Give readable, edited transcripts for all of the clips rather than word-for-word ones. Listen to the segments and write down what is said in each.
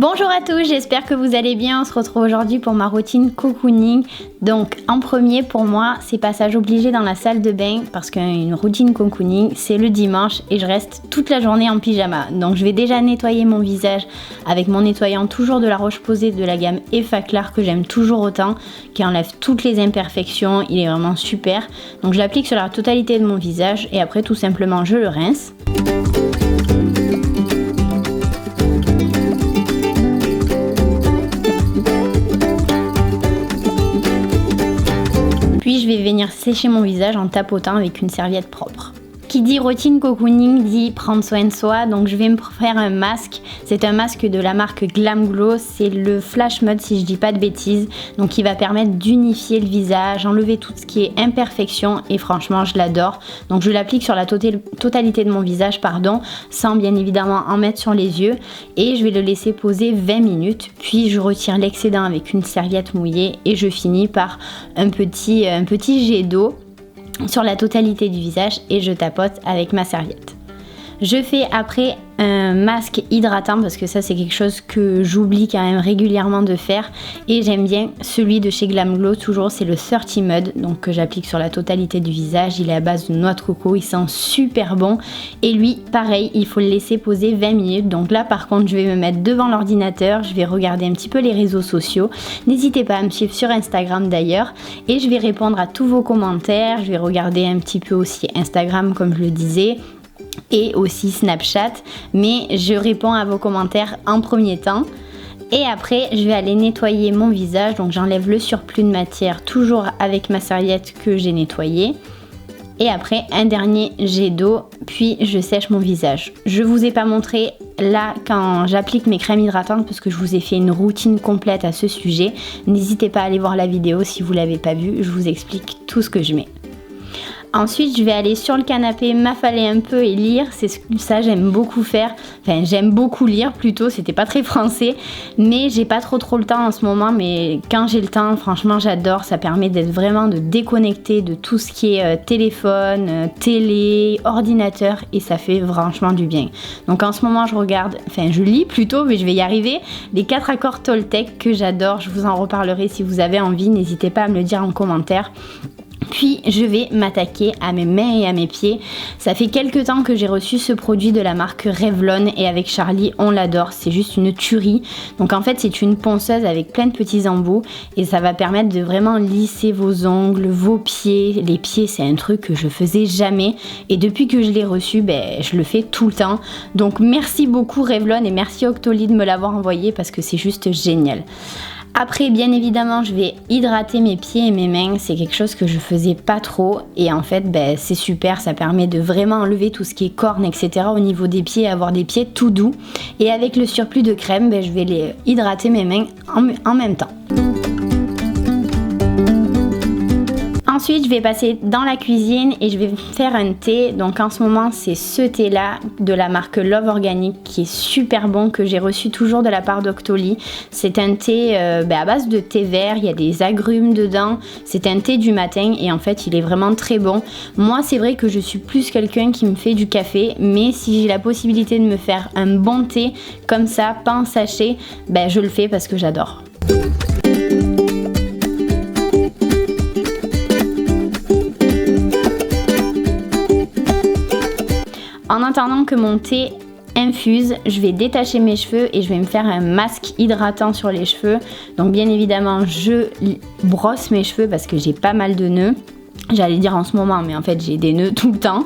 Bonjour à tous, j'espère que vous allez bien. On se retrouve aujourd'hui pour ma routine cocooning. Donc en premier pour moi, c'est passage obligé dans la salle de bain parce qu'une routine cocooning, c'est le dimanche et je reste toute la journée en pyjama. Donc je vais déjà nettoyer mon visage avec mon nettoyant toujours de la Roche-Posay de la gamme Effaclar que j'aime toujours autant, qui enlève toutes les imperfections, il est vraiment super. Donc je l'applique sur la totalité de mon visage et après tout simplement je le rince. Puis je vais venir sécher mon visage en tapotant avec une serviette propre. Qui dit routine cocooning dit prendre soin de soi, donc je vais me faire un masque. C'est un masque de la marque Glam Glow, c'est le Flash Mud si je dis pas de bêtises, donc il va permettre d'unifier le visage, enlever tout ce qui est imperfection et franchement je l'adore. Donc je l'applique sur la totalité de mon visage, sans bien évidemment en mettre sur les yeux et je vais le laisser poser 20 minutes, puis je retire l'excédent avec une serviette mouillée et je finis par un petit jet d'eau sur la totalité du visage et je tapote avec ma serviette. Je fais après un masque hydratant parce que ça c'est quelque chose que j'oublie quand même régulièrement de faire et j'aime bien celui de chez Glam Glow, toujours c'est le 30 Mud, donc que j'applique sur la totalité du visage. Il est à base de noix de coco, il sent super bon et lui pareil il faut le laisser poser 20 minutes. Donc là par contre je vais me mettre devant l'ordinateur, je vais regarder un petit peu les réseaux sociaux, n'hésitez pas à me suivre sur Instagram d'ailleurs et je vais répondre à tous vos commentaires, je vais regarder un petit peu aussi Instagram comme je le disais et aussi Snapchat, mais je réponds à vos commentaires en premier temps. Et après je vais aller nettoyer mon visage, donc j'enlève le surplus de matière toujours avec ma serviette que j'ai nettoyée. Et après un dernier jet d'eau, puis je sèche mon visage. Je vous ai pas montré là quand j'applique mes crèmes hydratantes parce que je vous ai fait une routine complète à ce sujet. N'hésitez pas à aller voir la vidéo si vous l'avez pas vue, je vous explique tout ce que je mets. Ensuite, je vais aller sur le canapé, m'affaler un peu et lire. C'est ça, j'aime beaucoup faire. Enfin, j'aime beaucoup lire plutôt. C'était pas très français, mais j'ai pas trop le temps en ce moment. Mais quand j'ai le temps, franchement, j'adore. Ça permet d'être vraiment de déconnecter de tout ce qui est téléphone, télé, ordinateur, et ça fait franchement du bien. Donc en ce moment, je lis plutôt, mais je vais y arriver. Les 4 accords Toltec que j'adore. Je vous en reparlerai si vous avez envie. N'hésitez pas à me le dire en commentaire. Puis je vais m'attaquer à mes mains et à mes pieds. Ça fait quelques temps que j'ai reçu ce produit de la marque Revlon et avec Charlie on l'adore, c'est juste une tuerie. Donc en fait c'est une ponceuse avec plein de petits embouts et ça va permettre de vraiment lisser vos ongles, vos pieds. Les pieds c'est un truc que je faisais jamais et depuis que je l'ai reçu, je le fais tout le temps. Donc merci beaucoup Revlon et merci Octoly de me l'avoir envoyé parce que c'est juste génial. Après, bien évidemment, je vais hydrater mes pieds et mes mains. C'est quelque chose que je faisais pas trop. Et en fait, c'est super. Ça permet de vraiment enlever tout ce qui est corne, etc. au niveau des pieds, avoir des pieds tout doux. Et avec le surplus de crème, je vais les hydrater mes mains en même temps. Ensuite, je vais passer dans la cuisine et je vais faire un thé. Donc en ce moment, c'est ce thé-là de la marque Love Organic qui est super bon, que j'ai reçu toujours de la part d'Octoly. C'est un thé à base de thé vert, il y a des agrumes dedans. C'est un thé du matin et en fait, il est vraiment très bon. Moi, c'est vrai que je suis plus quelqu'un qui me fait du café, mais si j'ai la possibilité de me faire un bon thé comme ça, pas en sachet, je le fais parce que j'adore. En attendant que mon thé infuse, je vais détacher mes cheveux et je vais me faire un masque hydratant sur les cheveux. Donc bien évidemment, je brosse mes cheveux parce que j'ai pas mal de nœuds. J'allais dire en ce moment, mais en fait j'ai des nœuds tout le temps.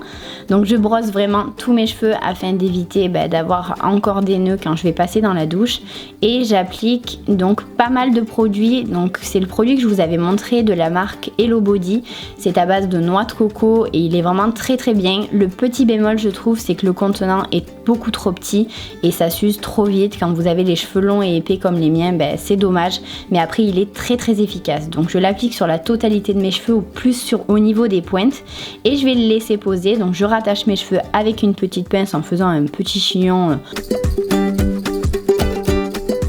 Donc je brosse vraiment tous mes cheveux afin d'éviter d'avoir encore des nœuds quand je vais passer dans la douche. Et j'applique donc pas mal de produits. Donc c'est le produit que je vous avais montré de la marque Hello Body. C'est à base de noix de coco et il est vraiment très bien. Le petit bémol je trouve, c'est que le contenant est beaucoup trop petit et ça s'use trop vite. Quand vous avez les cheveux longs et épais comme les miens, c'est dommage. Mais après il est très efficace. Donc je l'applique sur la totalité de mes cheveux, au niveau des pointes et je vais le laisser poser. Donc je rattache mes cheveux avec une petite pince en faisant un petit chignon.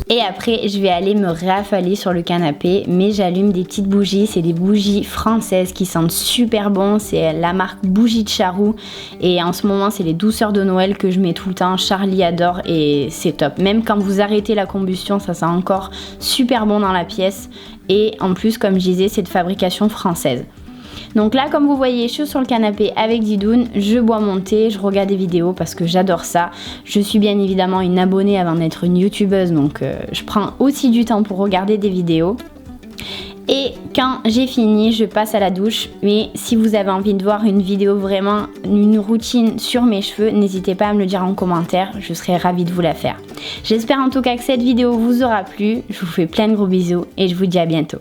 Et après après, je vais aller me rafaler sur le canapé, mais j'allume des petites bougies. C'est des bougies françaises qui sentent super bon. C'est la marque Bougie de Charroux. Et en ce moment, c'est les douceurs de Noël que je mets tout le temps. Charlie adore et c'est top. Même quand vous arrêtez la combustion, ça sent encore super bon dans la pièce. Et en plus, comme je disais, c'est de fabrication française. Donc là, comme vous voyez, je suis sur le canapé avec Didoun, je bois mon thé, je regarde des vidéos parce que j'adore ça. Je suis bien évidemment une abonnée avant d'être une youtubeuse, donc je prends aussi du temps pour regarder des vidéos. Et quand j'ai fini, je passe à la douche. Mais si vous avez envie de voir une vidéo vraiment, une routine sur mes cheveux, n'hésitez pas à me le dire en commentaire, je serai ravie de vous la faire. J'espère en tout cas que cette vidéo vous aura plu. Je vous fais plein de gros bisous et je vous dis à bientôt.